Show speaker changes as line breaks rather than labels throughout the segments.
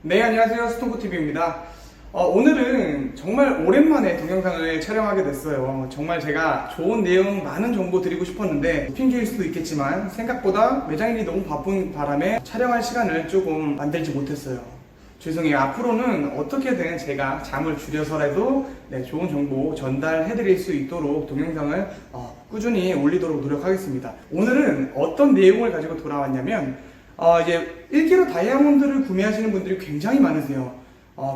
네, 안녕하세요. 스톤코TV입니다. 오늘은 정말 오랜만에 동영상을 촬영하게 됐어요. 정말 제가 좋은 내용, 많은 정보 드리고 싶었는데 핑계일 수도 있겠지만 생각보다 매장일이 너무 바쁜 바람에 촬영할 시간을 조금 만들지 못했어요. 죄송해요. 앞으로는 어떻게든 제가 잠을 줄여서라도 좋은 정보 전달해 드릴 수 있도록 동영상을 꾸준히 올리도록 노력하겠습니다. 오늘은 어떤 내용을 가지고 돌아왔냐면 이제 1kg 다이아몬드를 구매하시는 분들이 굉장히 많으세요.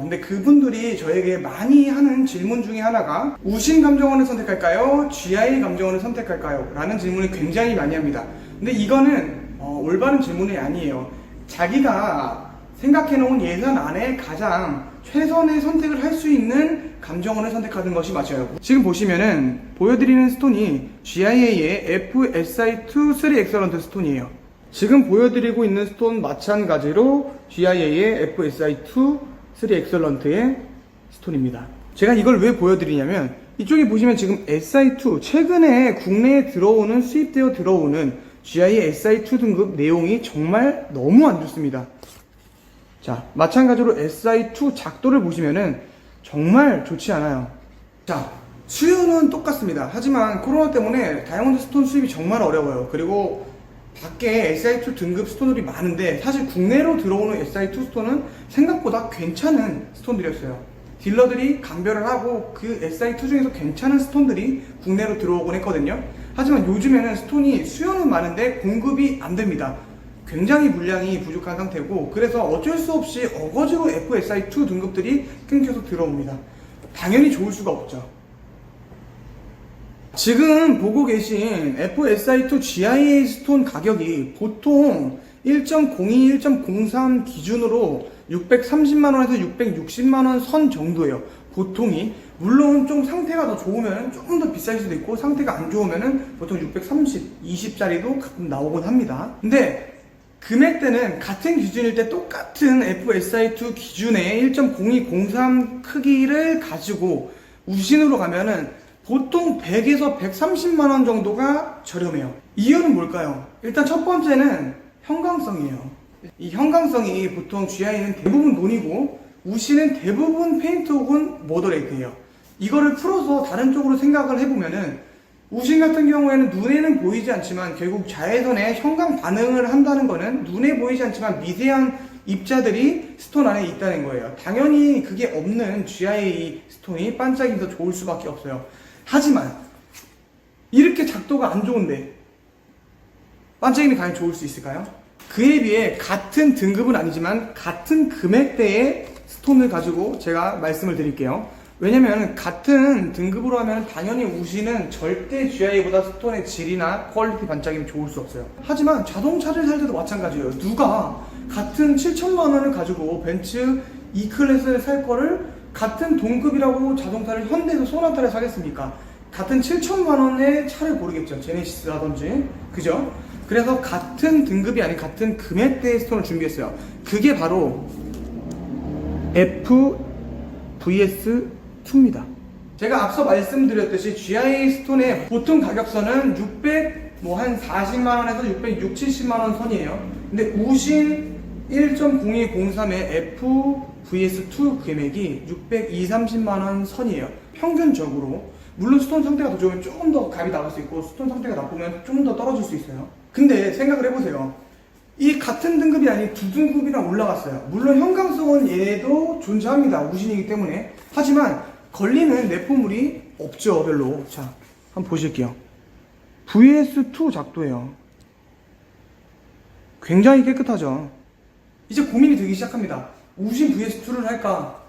근데 그분들이 저에게 많이 하는 질문 중에 하나가 우신 감정원을 선택할까요? GI 감정원을 선택할까요? 라는 질문을 굉장히 많이 합니다. 근데 이거는 올바른 질문이 아니에요. 자기가 생각해놓은 예산 안에 가장 최선의 선택을 할 수 있는 감정원을 선택하는 것이 맞아요. 지금 보시면은 보여드리는 스톤이 GIA의 FSI2 3 엑설런트 스톤이에요. 지금 보여드리고 있는 스톤 마찬가지로 GIA의 FSI2 3 엑설런트의 스톤입니다. 제가 이걸 왜 보여드리냐면 이쪽에 보시면 지금 SI2 최근에 국내에 들어오는 수입되어 들어오는 GIA SI2 등급 내용이 정말 너무 안 좋습니다. 자, 마찬가지로 SI2 작도를 보시면은 정말 좋지 않아요. 자, 수요는 똑같습니다. 하지만 코로나 때문에 다이아몬드 스톤 수입이 정말 어려워요. 그리고 밖에 SI2 등급 스톤들이 많은데 사실 국내로 들어오는 SI2 스톤은 생각보다 괜찮은 스톤들이었어요. 딜러들이 감별을 하고 그 SI2 중에서 괜찮은 스톤들이 국내로 들어오곤 했거든요. 하지만 요즘에는 스톤이 수요는 많은데 공급이 안 됩니다. 굉장히 물량이 부족한 상태고, 그래서 어쩔 수 없이 어거지로 FSI2 등급들이 끊겨서 들어옵니다. 당연히 좋을 수가 없죠. 지금 보고 계신 FSI2 GIA 스톤 가격이 보통 1.02, 1.03 기준으로 630만원에서 660만원 선 정도예요. 보통이. 물론 좀 상태가 더 좋으면 조금 더 비쌀 수도 있고, 상태가 안 좋으면 보통 630, 20짜리도 가끔 나오곤 합니다. 근데 금액대는 같은 기준일 때 똑같은 FSI2 기준의 1.0203 크기를 가지고 우신으로 가면은 보통 100에서 130만원 정도가 저렴해요. 이유는 뭘까요? 일단 첫 번째는 형광성이에요. 이 형광성이 보통 GI는 대부분 논이고 우신은 대부분 페인트 혹은 모더레이트예요. 이거를 풀어서 다른 쪽으로 생각을 해보면은 우신 같은 경우에는 눈에는 보이지 않지만 결국 자외선에 형광 반응을 한다는 거는 눈에 보이지 않지만 미세한 입자들이 스톤 안에 있다는 거예요. 당연히 그게 없는 GIA 스톤이 반짝임이 더 좋을 수밖에 없어요. 하지만 이렇게 작도가 안 좋은데 반짝임이 과연 좋을 수 있을까요? 그에 비해 같은 등급은 아니지만 같은 금액대의 스톤을 가지고 제가 말씀을 드릴게요. 왜냐면 같은 등급으로 하면 당연히 우신은 절대 GIA보다 스톤의 질이나 퀄리티 반짝임이 좋을 수 없어요. 하지만 자동차를 살 때도 마찬가지예요. 누가 같은 7천만원을 가지고 벤츠 E클래스를 살 거를 같은 동급이라고 자동차를 현대에서 소나타를 사겠습니까? 같은 7천만원의 차를 고르겠죠. 제네시스라든지. 그죠? 그래서 같은 등급이 아닌 같은 금액대의 스톤을 준비했어요. 그게 바로 FVS2입니다. 제가 앞서 말씀드렸듯이 GIA 스톤의 보통 가격선은 600, 한 40만원에서 660, 70만원 선이에요. 근데 우신 1.0203의 FVS2 금액이 620, 30만원 선이에요. 평균적으로. 물론 스톤 상태가 더 좋으면 조금 더 값이 나갈 수 있고, 스톤 상태가 나쁘면 좀 더 떨어질 수 있어요. 근데 생각을 해보세요. 이 같은 등급이 아닌 두 등급이나 올라갔어요. 물론 형광성은 얘도 존재합니다. 우신이기 때문에. 하지만 걸리는 내포물이 없죠, 별로. 자, 한번 보실게요. VS2 작도예요. 굉장히 깨끗하죠. 이제 고민이 되기 시작합니다. 우신 VS2를 할까?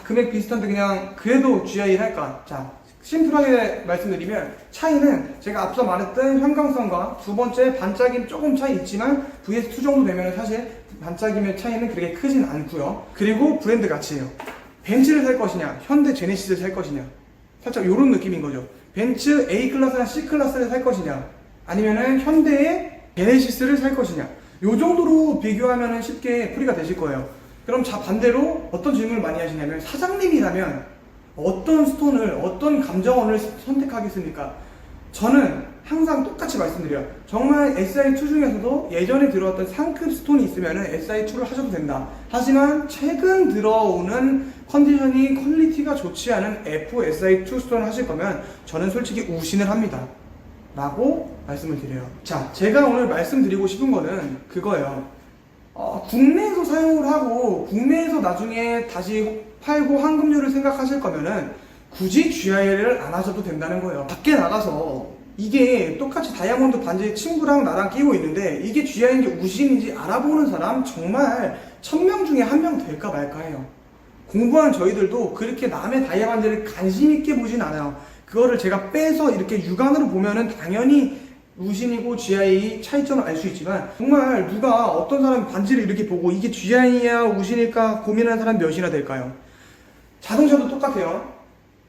금액 비슷한데 그냥 그래도 GI를 할까? 자, 심플하게 말씀드리면 차이는 제가 앞서 말했던 형광성과 두 번째 반짝임 조금 차이 있지만 VS2 정도 되면 사실 반짝임의 차이는 그렇게 크진 않고요. 그리고 브랜드 가치예요. 벤츠를 살 것이냐, 현대 제네시스를 살 것이냐, 살짝 이런 느낌인 거죠. 벤츠 A클래스나 C클래스를 살 것이냐, 아니면은 현대의 제네시스를 살 것이냐, 요 정도로 비교하면 쉽게 풀이가 되실 거예요. 그럼 반대로 어떤 질문을 많이 하시냐면, 사장님이라면 어떤 스톤을, 어떤 감정원을 선택하겠습니까? 저는 항상 똑같이 말씀드려요. 정말 SI2 중에서도 예전에 들어왔던 상급 스톤이 있으면 SI2를 하셔도 된다. 하지만 최근 들어오는 컨디션이 퀄리티가 좋지 않은 FSI2 스톤을 하실 거면 저는 솔직히 우신을 합니다 라고 말씀을 드려요. 자, 제가 오늘 말씀드리고 싶은 거는 그거예요. 국내에서 사용을 하고 국내에서 나중에 다시 팔고 환급률을 생각하실 거면은 굳이 GI를 안 하셔도 된다는 거예요. 밖에 나가서 이게 똑같이 다이아몬드 반지 친구랑 나랑 끼고 있는데 이게 GI인지 우신인지 알아보는 사람 정말 1000명 중에 1명 될까 말까 해요. 공부하는 저희들도 그렇게 남의 다이아 반지를 관심 있게 보진 않아요. 그거를 제가 빼서 이렇게 육안으로 보면은 당연히 우신이고 GI 차이점을 알 수 있지만 정말 누가 어떤 사람이 반지를 이렇게 보고 이게 GI야 우신일까 고민하는 사람 몇이나 될까요? 자동차도 똑같아요.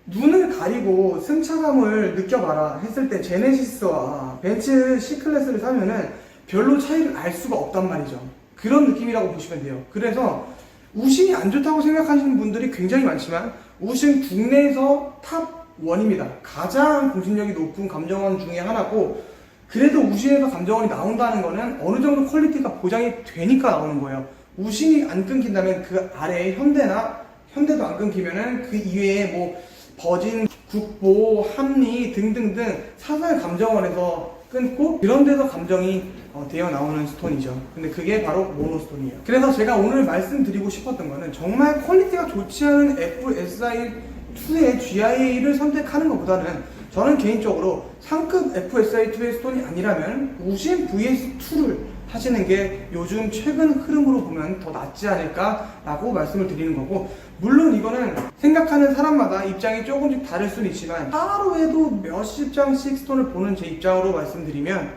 눈을 가리고 승차감을 느껴봐라 했을 때 제네시스와 벤츠 C클래스를 사면은 별로 차이를 알 수가 없단 말이죠. 그런 느낌이라고 보시면 돼요. 그래서 우신이 안 좋다고 생각하시는 분들이 굉장히 많지만 우신 국내에서 탑 1입니다. 가장 공신력이 높은 감정원 중에 하나고 그래도 우신에서 감정원이 나온다는 거는 어느 정도 퀄리티가 보장이 되니까 나오는 거예요. 우신이 안 끊긴다면 그 아래에 현대도 안 끊기면은 그 이외에 뭐 버진, 국보, 합리 등등등 사설 감정원에서 끊고 그런 데서 감정이 되어 나오는 스톤이죠. 근데 그게 바로 모노스톤이에요. 그래서 제가 오늘 말씀드리고 싶었던 거는 정말 퀄리티가 좋지 않은 FSI2의 GI를 선택하는 것보다는 저는 개인적으로 상급 FSI2의 스톤이 아니라면 우신 VS2를 하시는 게 요즘 최근 흐름으로 보면 더 낫지 않을까 라고 말씀을 드리는 거고, 물론 이거는 생각하는 사람마다 입장이 조금씩 다를 수는 있지만 하루에도 몇십 장씩 스톤을 보는 제 입장으로 말씀드리면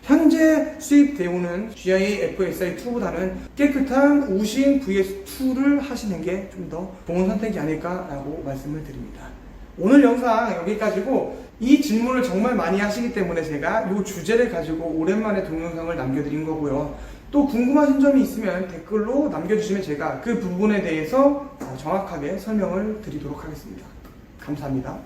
현재 수입되어 오는 GI FSI2보다는 깨끗한 우신 VS2를 하시는 게 좀 더 좋은 선택이 아닐까라고 말씀을 드립니다. 오늘 영상 여기까지고, 이 질문을 정말 많이 하시기 때문에 제가 이 주제를 가지고 오랜만에 동영상을 남겨드린 거고요. 또 궁금하신 점이 있으면 댓글로 남겨주시면 제가 그 부분에 대해서 정확하게 설명을 드리도록 하겠습니다. 감사합니다.